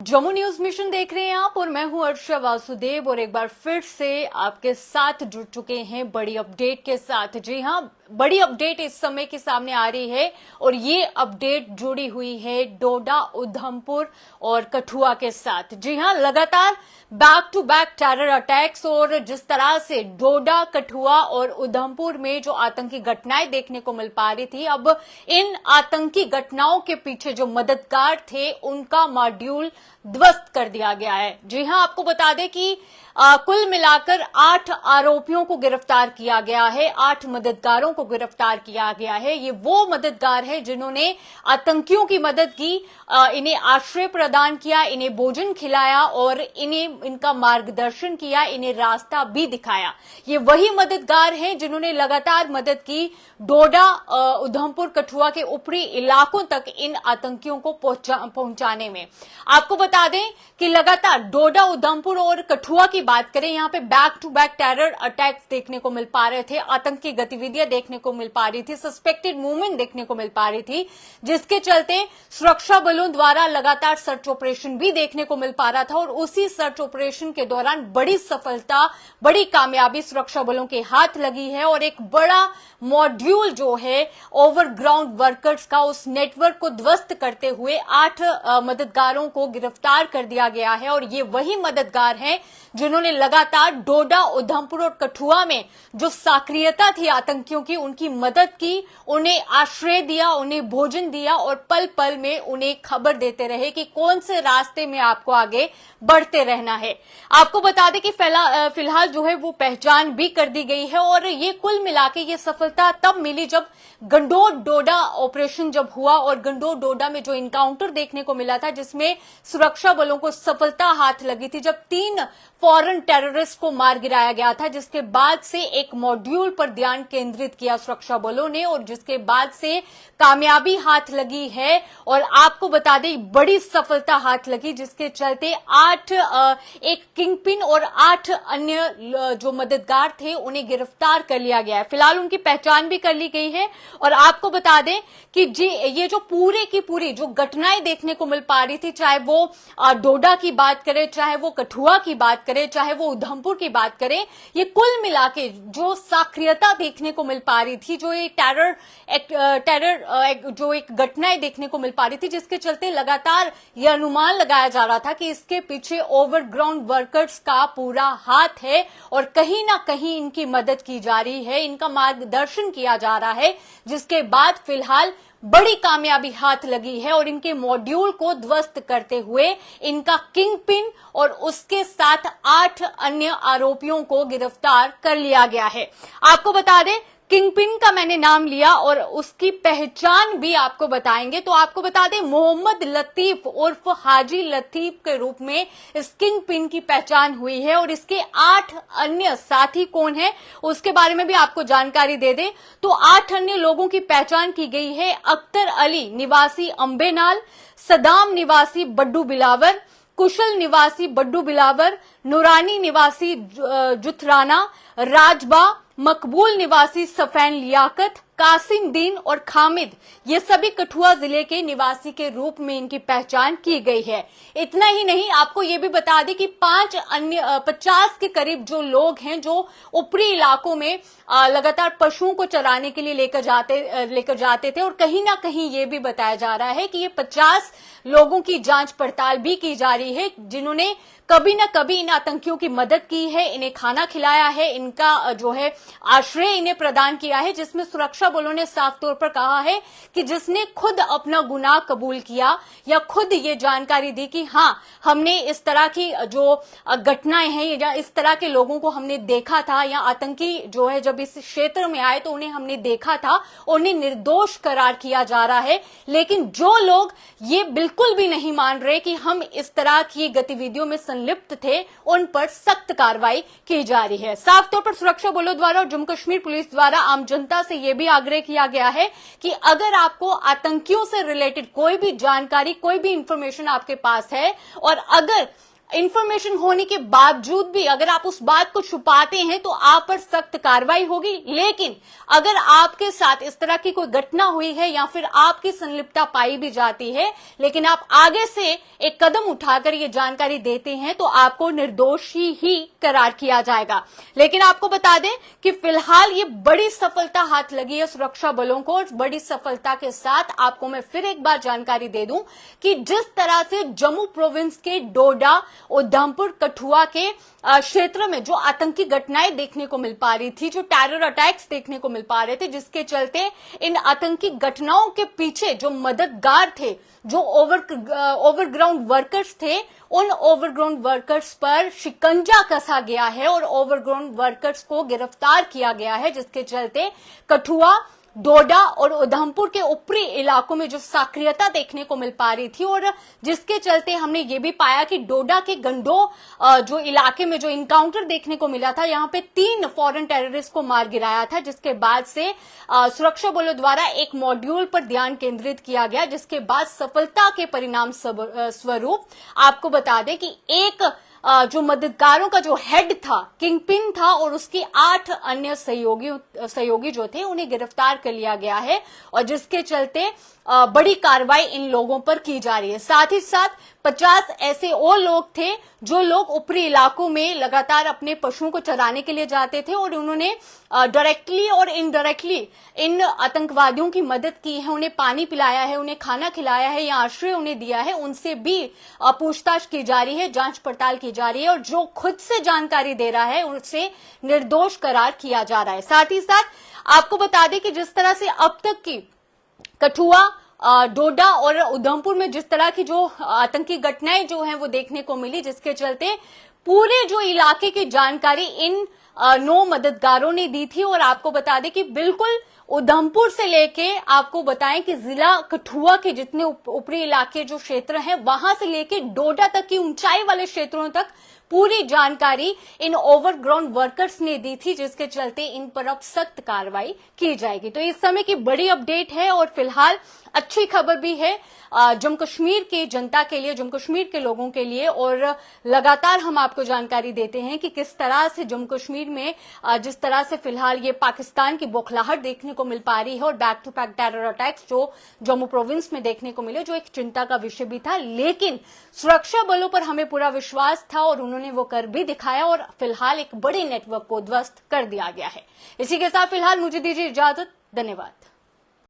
Jammu news mission देख रहे हैं आप और मैं हूं अर्षा वासुदेव और एक बार फिर से आपके साथ जुड़ चुके हैं बड़ी अपडेट के साथ। जी हां, बड़ी अपडेट इस समय के सामने आ रही है और ये अपडेट जुड़ी हुई है डोडा, उधमपुर और कठुआ के साथ। जी हां, लगातार back to back terror attacks और जिस तरह से डोडा, कठुआ और उधमपुर में जो आतंकी घटनाएं देखने को मिल पा रही थी, अब इन आतंकी घटनाओं के पीछे जो मददगार थे उनका मॉड्यूल ध्वस्त कर दिया गया है। जी हां, आपको बता दें कि कुल मिलाकर 8 आरोपियों को गिरफ्तार किया गया है, 8 मददगारों को गिरफ्तार किया गया है। ये वो मददगार है जिन्होंने आतंकियों की मदद की, इन्हें आश्रय प्रदान किया, इन्हें भोजन खिलाया और इन्हें इनका मार्गदर्शन किया, इन्हें रास्ता भी दिखाया। ये वही मददगार हैं जिन्होंने लगातार मदद की डोडा, उधमपुर, कठुआ के ऊपरी इलाकों तक इन आतंकियों को पहुंचाने में। आपको बता दें कि लगातार डोडा, उधमपुर और कठुआ की बात करें, यहां पे back to back terror attacks देखने को मिल पा रहे थे, आतंकी गतिविधियां देखने को मिल पा रही थी, सस्पेक्टेड मूवमेंट देखने को मिल पा रही थी, जिसके चलते सुरक्षा बलों द्वारा लगातार सर्च ऑपरेशन भी देखने को मिल पा रहा था। और उसी सर्च ऑपरेशन के दौरान बड़ी सफलता, बड़ी कामयाबी सुरक्षा बलों के हाथ लगी है और एक बड़ा मॉड्यूल जो है ओवरग्राउंड वर्कर्स का, उस नेटवर्क को ध्वस्त करते हुए 8 मददगारों को गिरफ्तार कर दिया गया है। और ये वही मददगार हैं जिन्होंने लगातार डोडा, उधमपुर और कठुआ में जो सक्रियता थी आतंकियों की, उनकी मदद की, उन्हें आश्रय दिया, उन्हें भोजन दिया और पल पल में उन्हें खबर देते रहे कि कौन से रास्ते में आपको आगे बढ़ते रहना है। आपको बता दें कि फिलहाल जो है वो पहचान भी कर दी गई है और ये कुल मिला के ये सफलता तब मिली जब गंडोर डोडा ऑपरेशन जब हुआ और गंडोर डोडा में जो इनकाउंटर देखने को मिला था, जिसमें सुरक्षा बलों को सफलता हाथ लगी थी, जब 3 फॉरेन टेररिस्ट को मार गिराया गया था, जिसके बाद से एक मॉड्यूल पर ध्यान केंद्रित किया सुरक्षा बलों ने और जिसके बाद से कामयाबी हाथ लगी है। और आपको बता दें बड़ी सफलता हाथ लगी, जिसके चलते 8 एक किंगपिन और 8 अन्य जो मददगार थे उन्हें गिरफ्तार कर लिया गया है। फिलहाल उनकी पहचान भी कर ली गई है। और आपको बता दें कि जी ये जो पूरे की पूरी जो घटनाएं देखने को मिल पा रही थी, चाहे वो डोडा की बात करें, चाहे वो कठुआ की बात करें, चाहे वो उधमपुर की बात करें, ये कुल मिला के जो सक्रियता देखने को मिल पा रही थी, जो ये टेरर जो एक घटनाएं देखने को मिल पा रही थी, जिसके चलते लगातार ये अनुमान लगाया जा रहा था कि इसके पीछे ओवरग्राउंड वर्कर्स का पूरा हाथ है और कहीं ना कहीं इनकी मदद की जा रही है, इनका मार्गदर्शन किया जा रहा है, जिसके बाद फिलहाल बड़ी कामयाबी हाथ लगी है और इनके मॉड्यूल को ध्वस्त करते हुए इनका किंगपिन और उसके साथ 8 अन्य आरोपियों को गिरफ्तार कर लिया गया है। आपको बता दें किंगपिन का मैंने नाम लिया और उसकी पहचान भी आपको बताएंगे, तो आपको बता दें मोहम्मद लतीफ उर्फ हाजी लतीफ के रूप में इस किंगपिन की पहचान हुई है। और इसके 8 अन्य साथी कौन है उसके बारे में भी आपको जानकारी दे दें तो 8 अन्य लोगों की पहचान की गई है। अख्तर अली निवासी अंबेनाल, सदाम निवासी बड्डू बिलावर, कुशल निवासी बड्डू बिलावर, नूरानी निवासी जुथराना, राजबा, मकबूल निवासी सफैन लियाकत, कासिम दीन और खामिद, ये सभी कठुआ जिले के निवासी के रूप में इनकी पहचान की गई है। इतना ही नहीं, आपको ये भी बता दें कि 50 के करीब जो लोग हैं जो ऊपरी इलाकों में लगातार पशुओं को चराने के लिए लेकर जाते थे और कहीं ना कहीं ये भी बताया जा रहा है कि ये 50 लोगों की जांच पड़ताल भी की जा रही है, जिन्होंने कभी ना कभी इन आतंकियों की मदद की है, इन्हें खाना खिलाया है, इनका जो है आश्रय इन्हें प्रदान किया है, जिसमें सुरक्षा बलों ने साफ तौर पर कहा है कि जिसने खुद अपना गुनाह कबूल किया या खुद ये जानकारी दी कि हाँ हमने इस तरह की जो घटनाएं हैं या इस तरह के लोगों को हमने देखा था या आतंकी जो है जब इस क्षेत्र में आए तो उन्हें हमने देखा था, उन्हें निर्दोष करार किया जा रहा है। लेकिन जो लोग ये बिल्कुल भी नहीं मान रहे कि हम इस तरह की गतिविधियों में संलिप्त थे, उन पर सख्त कार्रवाई की जा रही है। साफ तौर पर सुरक्षा बलों द्वारा और जम्मू कश्मीर पुलिस द्वारा आम जनता से यह भी आग्रह किया गया है कि अगर आपको आतंकियों से रिलेटेड कोई भी जानकारी, कोई भी इंफॉर्मेशन आपके पास है और अगर इंफॉर्मेशन होने के बावजूद भी अगर आप उस बात को छुपाते हैं तो आप पर सख्त कार्रवाई होगी। लेकिन अगर आपके साथ इस तरह की कोई घटना हुई है या फिर आपकी संलिप्तता पाई भी जाती है, लेकिन आप आगे से एक कदम उठाकर ये जानकारी देते हैं, तो आपको निर्दोषी ही करार किया जाएगा। लेकिन आपको बता दें कि फिलहाल ये बड़ी सफलता हाथ लगी है सुरक्षा बलों को, और बड़ी सफलता के साथ आपको मैं फिर एक बार जानकारी दे दूं कि जिस तरह से जम्मू प्रोविंस के डोडा, उधमपुर, कठुआ के क्षेत्र में जो आतंकी घटनाएं देखने को मिल पा रही थी, जो टेरर अटैक्स देखने को मिल पा रहे थे, जिसके चलते इन आतंकी घटनाओं के पीछे जो मददगार थे, जो ओवरग्राउंड वर्कर्स थे, उन ओवरग्राउंड वर्कर्स पर शिकंजा कसा गया है और ओवरग्राउंड वर्कर्स को गिरफ्तार किया गया है, जिसके चलते कठुआ, डोडा और उधमपुर के ऊपरी इलाकों में जो सक्रियता देखने को मिल पा रही थी, और जिसके चलते हमने ये भी पाया कि डोडा के गंडो जो इलाके में जो इनकाउंटर देखने को मिला था, यहां पे 3 फॉरेन टेररिस्ट को मार गिराया था, जिसके बाद से सुरक्षा बलों द्वारा एक मॉड्यूल पर ध्यान केंद्रित किया गया, जिसके बाद सफलता के परिणाम स्वरूप आपको बता दें कि एक जो मददगारों का जो हेड था, किंगपिन था, और उसकी 8 अन्य सहयोगी जो थे उन्हें गिरफ्तार कर लिया गया है, और जिसके चलते बड़ी कार्रवाई इन लोगों पर की जा रही है। साथ ही साथ 50 ऐसे और लोग थे जो लोग ऊपरी इलाकों में लगातार अपने पशुओं को चराने के लिए जाते थे, और उन्होंने डायरेक्टली और इनडायरेक्टली इन आतंकवादियों की मदद की है, उन्हें पानी पिलाया है, उन्हें खाना खिलाया है या आश्रय उन्हें दिया है। उनसे भी पूछताछ की जा रही है, जांच पड़ताल की जा रही है, और जो खुद से जानकारी दे रहा है उनसे निर्दोष करार किया जा रहा है। साथ ही साथ आपको बता दें कि जिस तरह से अब तक की कठुआ, डोडा और उधमपुर में जिस तरह की जो आतंकी घटनाएं जो हैं वो देखने को मिली, जिसके चलते पूरे जो इलाके की जानकारी इन 9 मददगारों ने दी थी। और आपको बता दें कि बिल्कुल उधमपुर से लेके आपको बताएं कि जिला कठुआ के जितने ऊपरी इलाके जो क्षेत्र हैं, वहां से लेके डोडा तक की ऊंचाई वाले क्षेत्रों तक पूरी जानकारी इन ओवरग्राउंड वर्कर्स ने दी थी, जिसके चलते इन पर अब सख्त कार्रवाई की जाएगी। तो इस समय की बड़ी अपडेट है, और फिलहाल अच्छी खबर भी है जम्मू कश्मीर की जनता के लिए, जम्मू कश्मीर के लोगों के लिए। और लगातार हम आपको जानकारी देते हैं कि किस तरह से जम्मू कश्मीर में जिस तरह से फिलहाल ये पाकिस्तान की बौखलाहट देखने को मिल पा रही है, और back to back terror attacks जो जम्मू प्रोविंस में देखने को मिले, जो एक चिंता का विषय भी था। लेकिन सुरक्षा बलों पर हमें पूरा विश्वास था, और उन्होंने वो कर भी दिखाया, और फिलहाल एक बड़े नेटवर्क को ध्वस्त कर दिया गया है। इसी के साथ फिलहाल मुझे दीजिए इजाजत। धन्यवाद।